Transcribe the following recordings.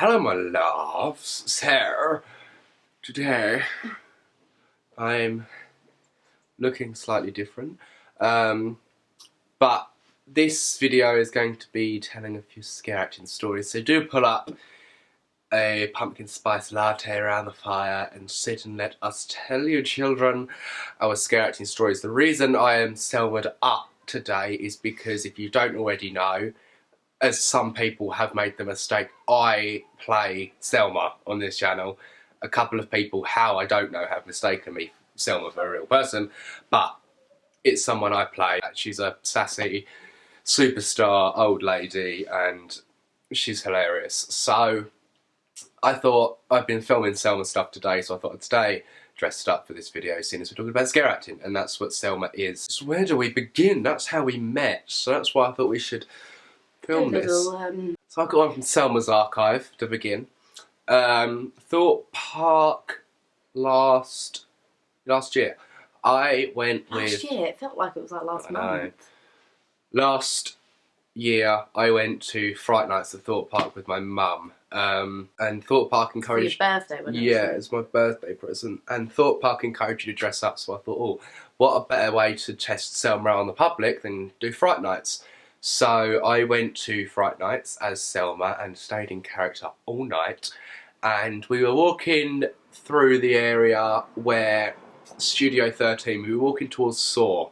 Hello my loves, so today I'm looking slightly different, but this video is going to be telling a few scare acting stories, so do pull up a pumpkin spice latte around the fire and sit and let us tell you children our scare acting stories. The reason I am Selma'd up today is because, if you don't already know, as some people have made the mistake, I play Selma on this channel. A couple of people, how I don't know, have mistaken me Selma for a real person, but it's someone I play. She's a sassy superstar old lady and she's hilarious. So I thought, I've been filming Selma stuff today, so I thought I'd stay dressed up for this video, seeing as we're talking about scare acting, and that's what Selma is. So where do we begin? That's how we met, so that's why I thought we should film this. So I've got one from Selma's archive to begin. Thorpe Park last year. I went with... Last year? It felt like it was like last month. Last year I went to Fright Nights at Thorpe Park with my mum. And Thorpe Park encouraged... For your birthday, wasn't it? Yeah, it's my birthday present. And Thorpe Park encouraged you to dress up, so I thought, oh, what a better way to test Selma on the public than do Fright Nights. So I went to Fright Nights as Selma and stayed in character all night. And we were walking through the area where Studio 13, we were walking towards Saw.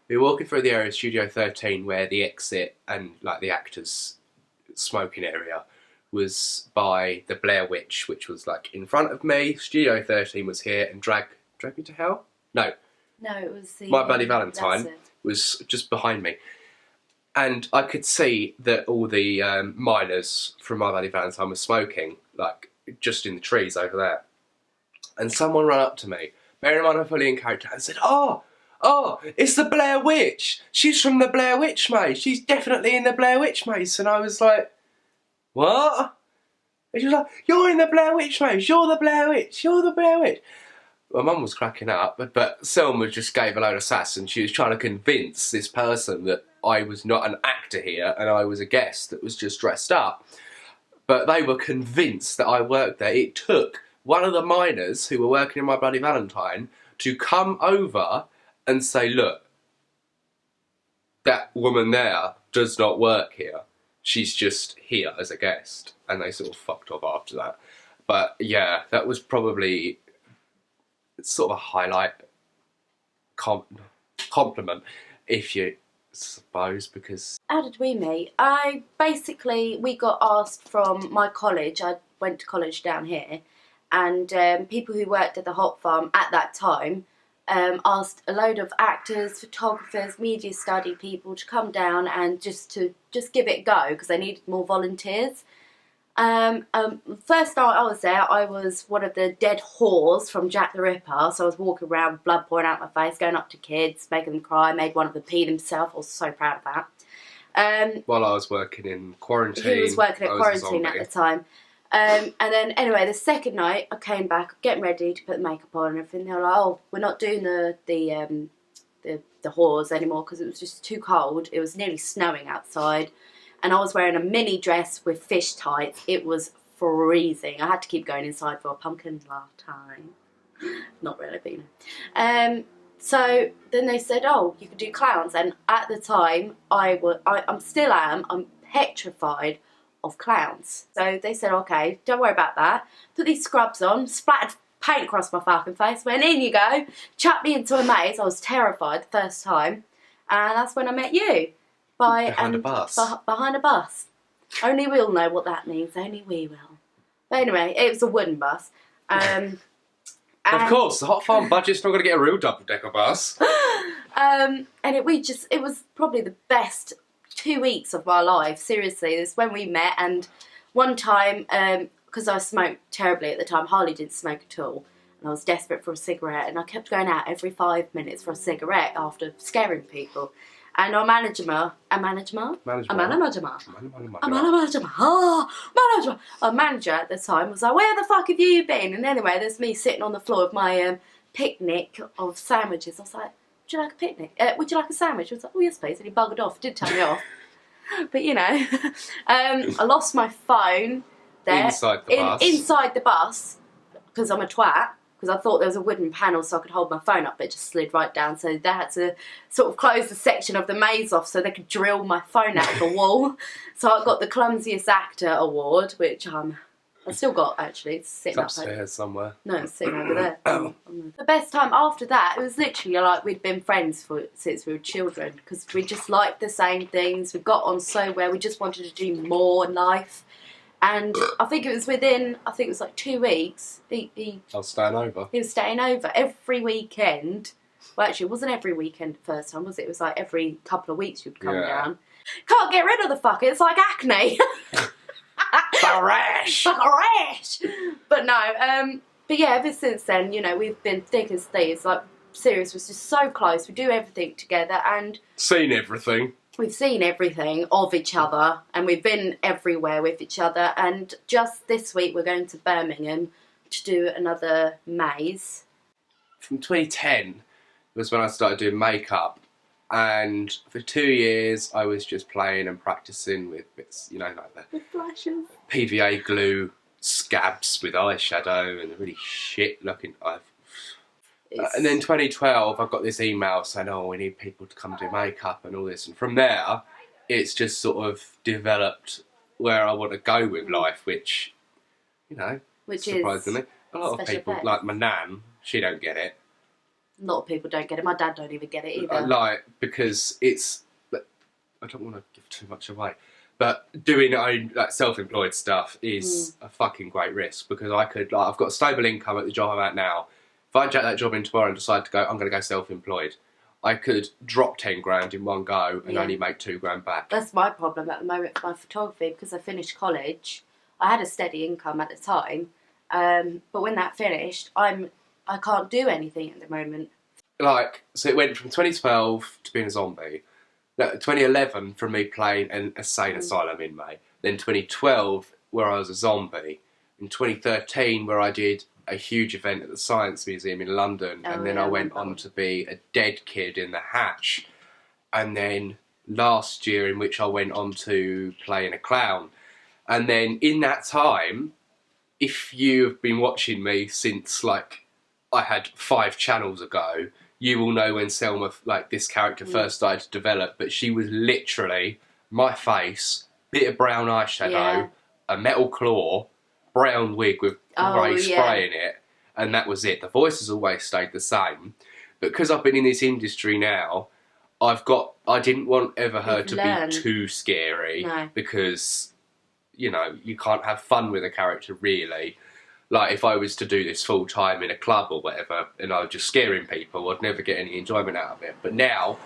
We were walking through the area of Studio 13 where the exit and like the actors' smoking area was by the Blair Witch, which was like in front of me. Studio 13 was here, and Drag Me to Hell? No, it was the... My Bloody Valentine was just behind me. And I could see that all the miners from My Bloody Valentine were smoking, like, just in the trees over there. And someone ran up to me, bearing in mind I'm fully in character, and said, oh, it's the Blair Witch. She's from the Blair Witch Maze. She's definitely in the Blair Witch Maze. And I was like, what? And she was like, you're in the Blair Witch Maze. You're the Blair Witch. You're the Blair Witch. My mum was cracking up, but Selma just gave a load of sass, and she was trying to convince this person that I was not an actor here and I was a guest that was just dressed up. But they were convinced that I worked there. It took one of the miners who were working in My Bloody Valentine to come over and say, look, that woman there does not work here. She's just here as a guest. And they sort of fucked off after that. But yeah, that was probably sort of a highlight, compliment, if you suppose, because... How did we meet? We got asked from my college. I went to college down here, and people who worked at the Hot Farm at that time asked a load of actors, photographers, media study people to come down and just give it a go, because they needed more volunteers. First night I was there, I was one of the dead whores from Jack the Ripper, so I was walking around, blood pouring out my face, going up to kids, making them cry, made one of them pee themselves. I was so proud of that. While I was working in quarantine. He was working at quarantine at the time. And then, anyway, the second night, I came back, getting ready to put the makeup on and everything. They were like, oh, we're not doing the whores anymore, because it was just too cold. It was nearly snowing outside. And I was wearing a mini dress with fish tights. It was freezing. I had to keep going inside for a pumpkin latte. Not really, but you know. So then they said, oh, you could do clowns. And at the time, I'm petrified of clowns. So they said, okay, don't worry about that. Put these scrubs on, splattered paint across my fucking face, went, in you go, chucked me into a maze. I was terrified the first time. And that's when I met you. Behind a bus. Behind a bus. Only we'll know what that means. Only we will. But anyway, it was a wooden bus. Of course, the Hot Farm budget's not going to get a real double-decker bus. And it was probably the best 2 weeks of my life. Seriously, this is when we met. And one time, because I smoked terribly at the time, Harley didn't smoke at all. And I was desperate for a cigarette. And I kept going out every 5 minutes for a cigarette after scaring people. And our manager at the time was like, where the fuck have you been? And anyway, there's me sitting on the floor of my picnic of sandwiches. I was like, would you like a picnic? Would you like a sandwich? I was like, oh yes please. And he buggered off, did turn me off. But you know, I lost my phone. there. Inside the bus. Inside the bus, because I'm a twat. Because I thought there was a wooden panel so I could hold my phone up, but it just slid right down. So they had to sort of close the section of the maze off so they could drill my phone out of the wall. So I got the clumsiest actor award, which I still got actually. It's sitting upstairs somewhere. No, it's sitting over there. The best time after that, it was literally like we'd been friends since we were children, because we just liked the same things. We got on so well. We just wanted to do more in life. And I think it was like 2 weeks. I was staying over. He was staying over every weekend. Well, actually, it wasn't every weekend the first time, was it? It was like every couple of weeks you'd come down. Can't get rid of the fucker. It's like acne. A rash. Like a rash. But no, but yeah, ever since then, you know, we've been thick as thieves. Like, serious, we're just so close. We do everything together and... Seen everything. We've seen everything of each other and we've been everywhere with each other, and just this week we're going to Birmingham to do another maze. From 2010 was when I started doing makeup, and for 2 years I was just playing and practising with bits, you know, like the flashes, PVA glue scabs with eyeshadow and really shit looking. And then 2012, I got this email saying, oh, we need people to come do makeup and all this. And from there, it's just sort of developed where I want to go with life, which, you know, surprisingly. A lot of people, effects. like my nan, she don't get it. A lot of people don't get it. My dad don't even get it either. Like, because it's, I don't want to give too much away, but doing own, like, self-employed stuff is a fucking great risk, because I could, like, I've got a stable income at the job I'm at now. If I jack that job in tomorrow and decide to go, I'm going to go self-employed, I could drop 10 grand in one go and only make 2 grand back. That's my problem at the moment for my photography, because I finished college. I had a steady income at the time, but when that finished, I can't do anything at the moment. Like, so it went from 2012 to being a zombie. No, 2011 from me playing an insane asylum inmate. Then 2012 where I was a zombie. In 2013 where I did a huge event at the Science Museum in London, and then I went on to be a dead kid in the Hatch, and then last year in which I went on to playing a clown. And then in that time, if you've been watching me since like I had 5 channels ago, you will know when Selma, like this character first started to develop, but she was literally my face, bit of brown eyeshadow, a metal claw, brown wig with grey spray in it, and that was it. The voice has always stayed the same, but because I've been in this industry now, I didn't want ever her to be too scary, because, you know, you can't have fun with a character really. Like, if I was to do this full time in a club or whatever, and I was just scaring people, I'd never get any enjoyment out of it. But now,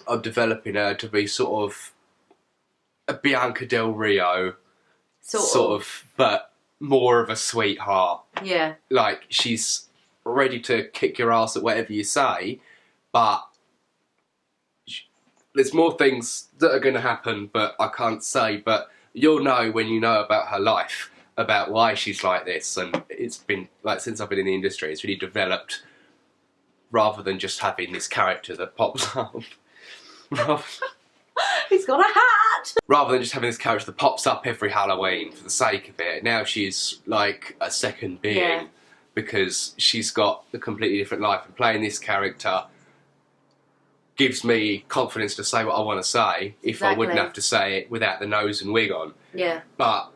I'm developing her to be sort of a Bianca Del Rio, sort of, but more of a sweetheart. Yeah. Like, she's ready to kick your ass at whatever you say, but there's more things that are going to happen, but I can't say. But you'll know when you know about her life, about why she's like this. And it's been, like, since I've been in the industry, it's really developed, rather than just having this character that pops up. He's got a hat! Rather than just having this character that pops up every Halloween for the sake of it, now she's like a second being, because she's got a completely different life. And playing this character gives me confidence to say what I want to say, if I wouldn't have to say it without the nose and wig on. Yeah. But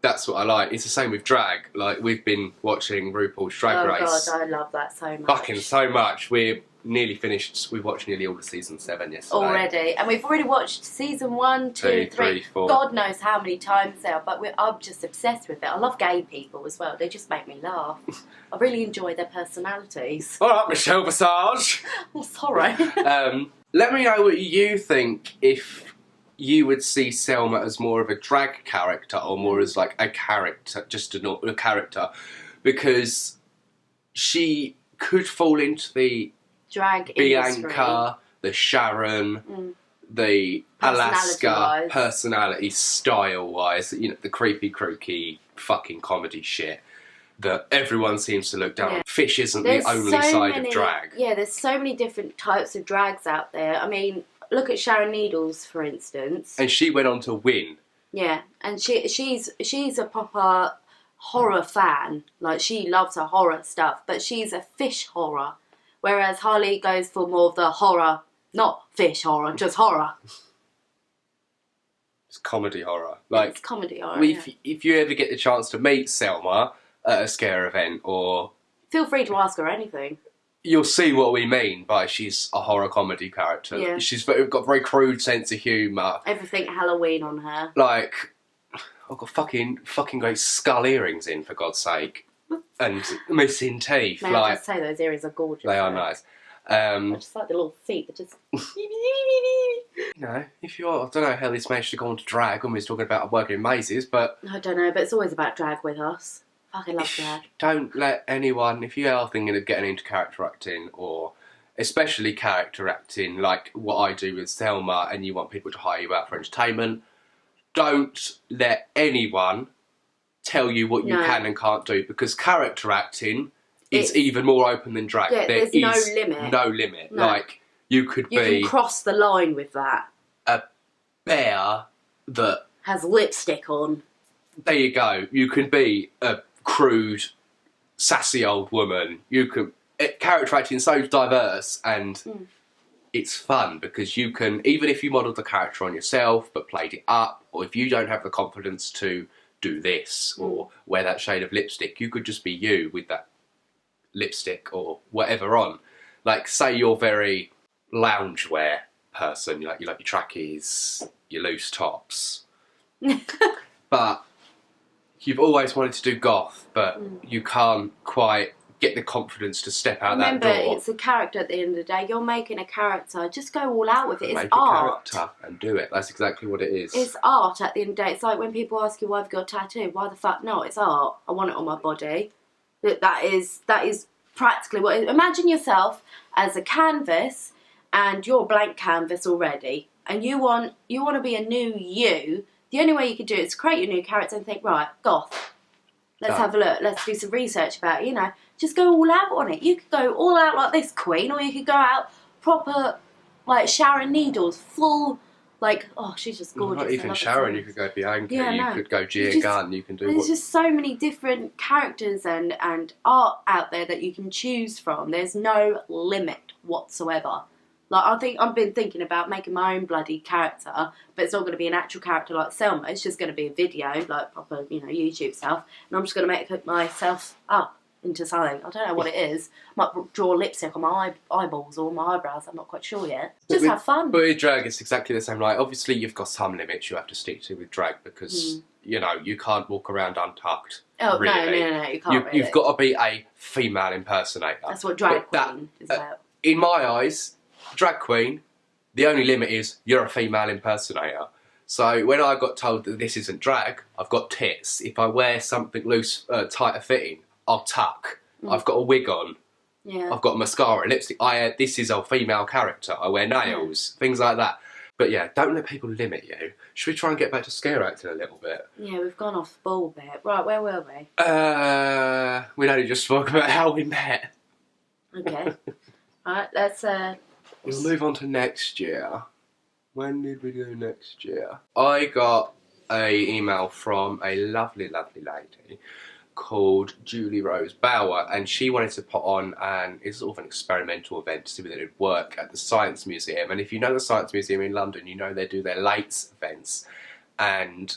that's what I like. It's the same with drag. Like, we've been watching RuPaul's Drag Race. Oh God, I love that so much. Fucking so much. We're nearly finished. We watched nearly all of season 7 yesterday. Already. And we've already watched season 1, 2, 3, 4. God knows how many times now, but I'm just obsessed with it. I love gay people as well. They just make me laugh. I really enjoy their personalities. All right, Michelle Visage. Oh, sorry. Let me know what you think, if you would see Selma as more of a drag character or more as like a character, just a character, because she could fall into the drag Bianca, industry. the Sharon, the Alaska personality style-wise, you know, the creepy, crooky fucking comedy shit that everyone seems to look down on. Fish isn't the only side of drag. Yeah, there's so many different types of drags out there. I mean, look at Sharon Needles, for instance. And she went on to win Yeah, and she's a proper horror fan. Like, she loves her horror stuff, but she's a fish horror, whereas Harley goes for more of the horror, not fish horror, just horror. It's comedy horror. It's comedy horror. If you ever get the chance to meet Selma at a scare event, or feel free to ask her anything. You'll see what we mean by she's a horror comedy character. Yeah. She's got a very crude sense of humour. Everything Halloween on her. Like, I've got fucking great skull earrings in, for God's sake. And missing teeth. May I just say, those earrings are gorgeous. They are nice. I just like the little feet that just... You know, if you're... I don't know how this managed to go on to drag when we was talking about working in mazes, but... I don't know, but it's always about drag with us. Fucking love drag. Don't let anyone, if you are thinking of getting into character acting, or especially character acting, like what I do with Selma, and you want people to hire you out for entertainment, don't let anyone tell you what you can and can't do, because character acting is even more open than drag. Yeah, there's no limit. No limit. No. Like, you can cross the line with that. A bear that has lipstick on. There you go. You can be a crude, sassy old woman. Character acting is so diverse, and it's fun because you can, even if you modelled the character on yourself but played it up, or if you don't have the confidence to do this or wear that shade of lipstick, you could just be you with that lipstick or whatever on. Like, say you're very loungewear person, you like your trackies, your loose tops, but you've always wanted to do goth, but you can't quite get the confidence to step out that door. Remember, it's a character at the end of the day. You're making a character. Just go all out with it. It's Make art. A character and do it. That's exactly what it is. It's art at the end of the day. It's like when people ask you why have you got a tattoo. Why the fuck not? It's art. I want it on my body. That is practically what it is. Imagine yourself as a canvas, and you're a blank canvas already, and you want to be a new you. The only way you can do it is create your new character and think, right, goth. Let's have a look. Let's do some research about it. You know, just go all out on it. You could go all out like this queen, or you could go out proper, like Sharon Needles, full, like, oh, she's just gorgeous. Not even Sharon. You could go Bianca. Yeah, you could go Gia Gunn. You can do. There's just so many different characters and art out there that you can choose from. There's no limit whatsoever. Like, I've been thinking about making my own bloody character, but it's not going to be an actual character like Selma. It's just going to be a video, like proper, YouTube stuff. And I'm just going to make myself up into something. I don't know what it is. Might draw lipstick on my eyeballs or my eyebrows. I'm not quite sure yet. Just have fun. But with drag, it's exactly the same. Like, obviously, you've got some limits you have to stick to with drag because, you can't walk around untucked. Oh, really. No, you can't really. You've got to be a female impersonator. That's what drag queen is about. In my eyes, drag queen, the only limit is you're a female impersonator. So when I got told that this isn't drag, I've got tits. If I wear something loose, tighter fitting, I'll tuck. I've got a wig on. Yeah. I've got mascara, lipstick. This is a female character. I wear nails, things like that. But yeah, don't let people limit you. Should we try and get back to scare acting a little bit? Yeah, we've gone off the ball a bit. Right, where were we? We only just spoke about how we met. Okay. Alright, let's... We'll move on to next year. When did we do next year? I got an email from a lovely, lovely lady called Julie Rose Bauer, and she wanted to put on it's sort of an experimental event to see whether it would work at the Science Museum. And if you know the Science Museum in London, you know they do their late events, and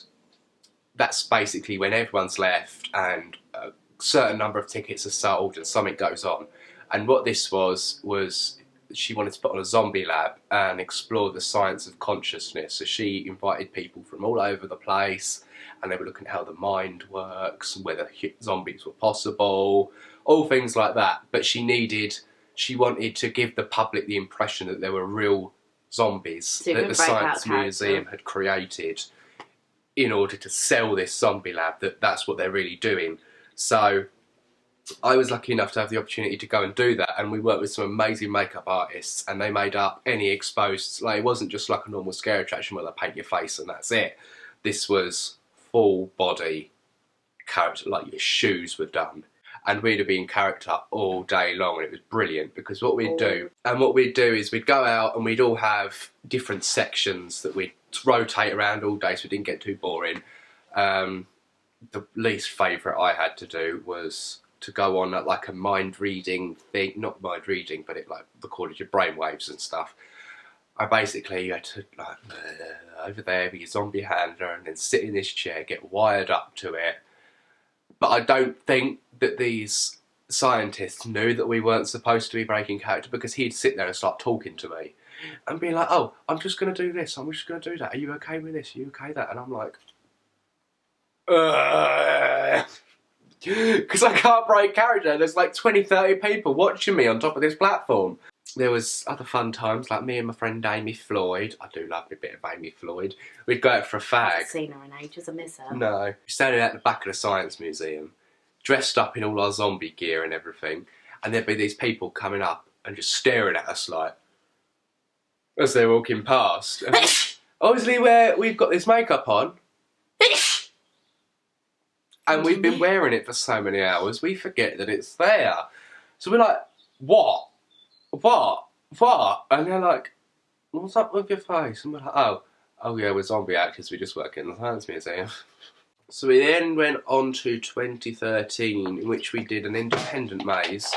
that's basically when everyone's left and a certain number of tickets are sold and something goes on. And what this was she wanted to put on a zombie lab and explore the science of consciousness. So she invited people from all over the place, and they were looking at how the mind works, whether zombies were possible, all things like that. But she wanted to give the public the impression that there were real zombies that the Science Museum had created in order to sell this zombie lab, that's what they're really doing. So I was lucky enough to have the opportunity to go and do that, and we worked with some amazing makeup artists, and they made up any exposed, like, it wasn't just like a normal scare attraction where they paint your face and that's it. This was full body character, like your shoes were done, and we'd have been character all day long, and it was brilliant because what we'd do is we'd go out and we'd all have different sections that we'd rotate around all day so it didn't get too boring. The least favourite I had to do was to go on like a mind reading thing, not mind reading, but it like recorded your brainwaves and stuff. I basically had to like over there be a zombie handler and then sit in this chair, get wired up to it. But I don't think that these scientists knew that we weren't supposed to be breaking character, because he'd sit there and start talking to me and be like, oh, I'm just going to do this, I'm just going to do that, are you okay with this, are you okay with that? And I'm like, because I can't break character. There's like 20-30 people watching me on top of this platform. There was other fun times, like me and my friend Amy Floyd. I do love a bit of Amy Floyd. We'd go out for a fag. I haven't seen her in ages, I miss her. No. We're standing at the back of the Science Museum, dressed up in all our zombie gear and everything, and there'd be these people coming up and just staring at us like, as they're walking past. And obviously we've got this makeup on, and we've been wearing it for so many hours, we forget that it's there. So we're like, what? And they're like, what's up with your face? And we're like, oh yeah, we're zombie actors, we just work in the Science Museum. So we then went on to 2013, in which we did an independent maze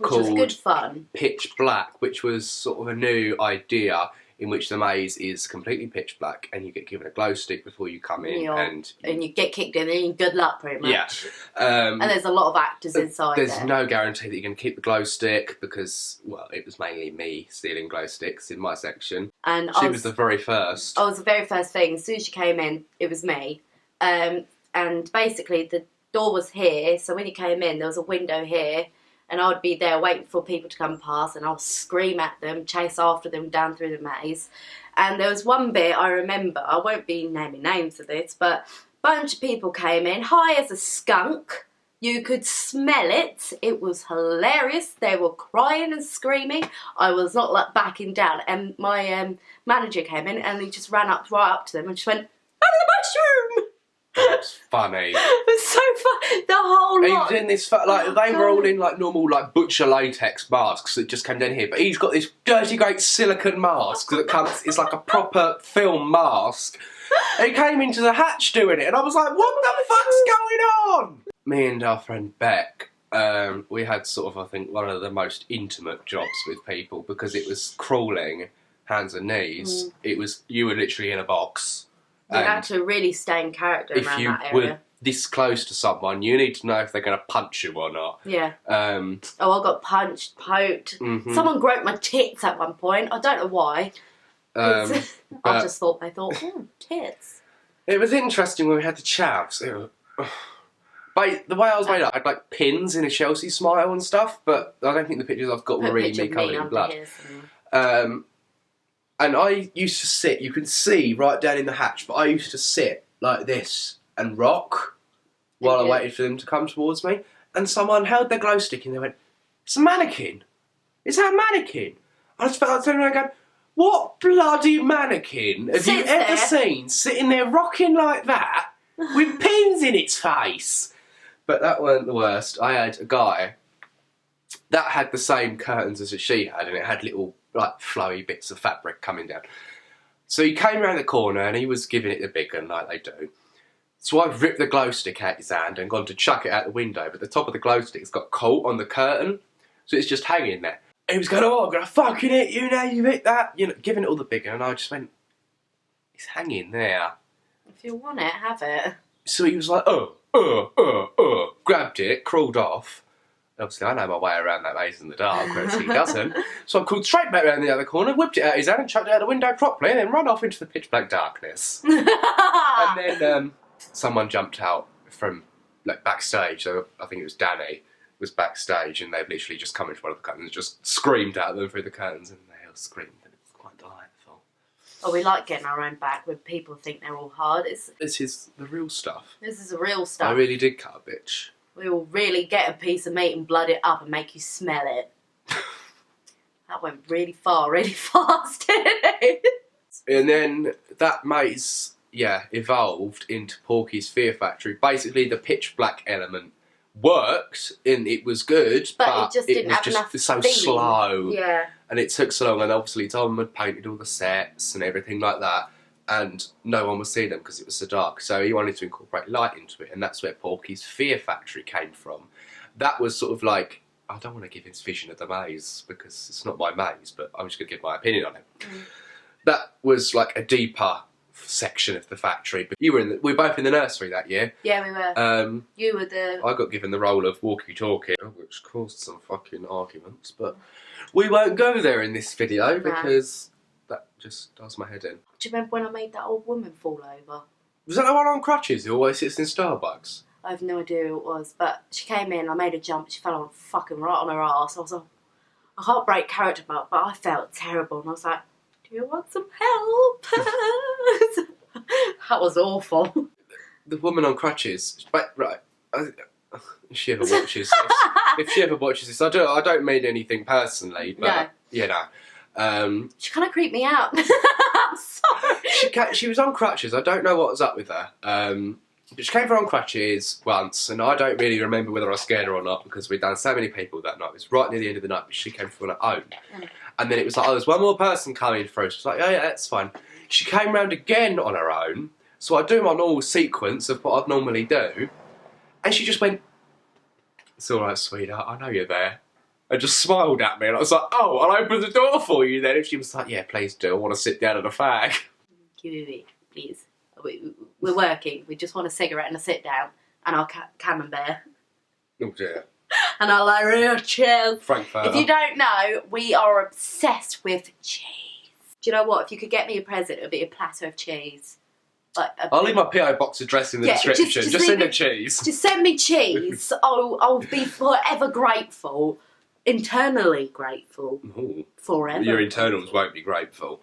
called was good fun. Pitch Black, which was sort of a new idea in which the maze is completely pitch black and you get given a glow stick before you come in. And you get kicked in and good luck, pretty much. Yeah. And there's a lot of actors inside There's no guarantee that you're going to keep the glow stick because, well, it was mainly me stealing glow sticks in my section. And she was the very first. I was the very first thing. As soon as she came in, it was me. And basically the door was here, so when you came in, there was a window here. And I would be there waiting for people to come past, and I'll scream at them, chase after them down through the maze. And there was one bit I remember, I won't be naming names of this, but a bunch of people came in, high as a skunk. You could smell it. It was hilarious. They were crying and screaming. I was not like backing down. And my manager came in, and he just ran right up to them and just went, "Out of the mushroom!" That's funny. It was so fun. The whole lot. He was in this, like, they were all in like normal like butcher latex masks that just came down here, but he's got this dirty great silicone mask that comes, it's like a proper film mask. And he came into the hatch doing it, and I was like, what the fuck's going on? Me and our friend Beck, we had sort of, I think, one of the most intimate jobs with people because it was crawling, hands and knees. It was, you were literally in a box. You had to really stay in character around that area. If you were this close to someone, you need to know if they're going to punch you or not. Yeah. I got punched, poked. Someone groped my tits at one point. I don't know why. I just thought they thought, tits. It was interesting when we had the chavs. But the way I was made up, I had like pins in a Chelsea smile and stuff, but I don't think the pictures I've got were really me covered in blood. And I used to sit, you can see right down in the hatch, but I used to sit like this and rock while I waited for them to come towards me. And someone held their glow stick and they went, "It's a mannequin. Is that a mannequin?" I just felt like turning around going, what bloody mannequin have you ever seen sitting there rocking like that with pins in its face? But that weren't the worst. I had a guy that had the same curtains as she had, and it had little like flowy bits of fabric coming down. So he came around the corner and he was giving it the big one like they do. So I've ripped the glow stick out his hand and gone to chuck it out the window, but the top of the glow stick's got caught on the curtain, so it's just hanging there. And he was going, "Oh, I'm going to fucking hit you now, you've hit that," you know, giving it all the big one, and I just went, "It's hanging there. If you want it, have it." So he was like, grabbed it, crawled off. Obviously, I know my way around that maze in the dark, whereas he doesn't. So I crawled straight back around the other corner, whipped it out of his hand and chucked it out the window properly, and then run off into the pitch black darkness. And then someone jumped out from like backstage. So I think it was Danny was backstage, and they've literally just come into one of the curtains and just screamed at them through the curtains, and they all screamed, and it was quite delightful. Oh, we like getting our own back when people think they're all hard. This is the real stuff. This is the real stuff. I really did cut a bitch. We will really get a piece of meat and blood it up and make you smell it. That went really far, really fast, didn't it? And then that maze, evolved into Porky's Fear Factory. Basically, the pitch black element worked, and it was good, but it just didn't have enough so theme. slow. Yeah. And it took so long, and obviously Tom had painted all the sets and everything like that. and no one was seeing them because it was so dark. So he wanted to incorporate light into it, and that's where Porky's Fear Factory came from. That was sort of like, I don't want to give his vision of the maze because it's not my maze, but I'm just going to give my opinion on it. That was like a deeper section of the factory. But we were both in the nursery that year. Yeah, we were. You were the... I got given the role of walkie-talkie, which caused some fucking arguments, but we won't go there in this video because that just does my head in. Do you remember when I made that old woman fall over? Was that the one on crutches who always sits in Starbucks? I have no idea who it was, but she came in, I made her jump, she fell on fucking right on her arse. I was like, I can't break character, but I felt terrible, and I was like, do you want some help? That was awful. The woman on crutches, right, if she ever watches this, if she ever watches this, I don't mean anything personally, but, no. you know. She kind of creeped me out. I'm sorry. She was on crutches, I don't know what was up with her. But she came for on crutches once, and I don't really remember whether I scared her or not because we'd done so many people that night. It was right near the end of the night, but she came for on her own. And then it was like, oh, there's one more person coming through. She was like, oh yeah, that's fine. She came round again on her own, so I do my normal sequence of what I'd normally do, and she just went, it's alright, sweetheart, I know you're there. And just smiled at me, and I was like, oh, I'll open the door for you then. And she was like, yeah, please do, I want to sit down at a fag. Please. We're working. We just want a cigarette and a sit down and our camembert. Oh dear. And our like real chill. Frankfurter. If you don't know, we are obsessed with cheese. Do you know what? If you could get me a present, it would be a platter of cheese. Like I'll leave my PO box address in the description. Just send me cheese. Just send me cheese. I'll be forever grateful. Internally grateful. Ooh. Forever. Your internals won't be grateful.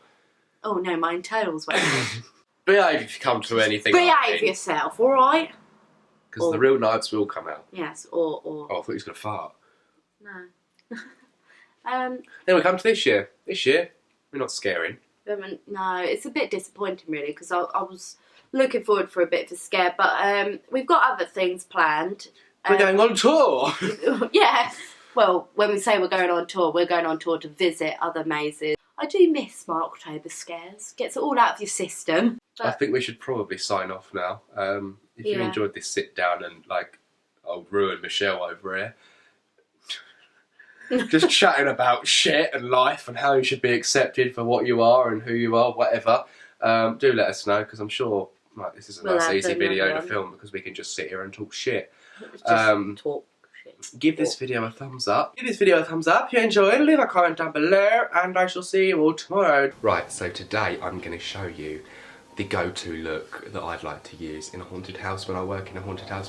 Oh no, my internals won't. Behave if you come to anything. Behave yourself, alright? Because the real knives will come out. Yes, or... Oh, I thought he was going to fart. No. Then we come to this year. This year, we're not scaring. No, it's a bit disappointing really, because I was looking forward for a bit of a scare, but we've got other things planned. We're going on tour! Yeah. Well, when we say we're going on tour to visit other mazes. I do miss my October scares. Gets it all out of your system. I think we should probably sign off now. If you enjoyed this sit down and like, I'll ruin Michelle over here. Just chatting about shit and life and how you should be accepted for what you are and who you are, whatever. Do let us know because I'm sure this is a nice easy video to film because we can just sit here and talk shit. Talk. Give this video a thumbs up. Give this video a thumbs up if you enjoyed. Leave a comment down below and I shall see you all tomorrow. Right, so today I'm going to show you the go-to look that I'd like to use in a haunted house when I work in a haunted house.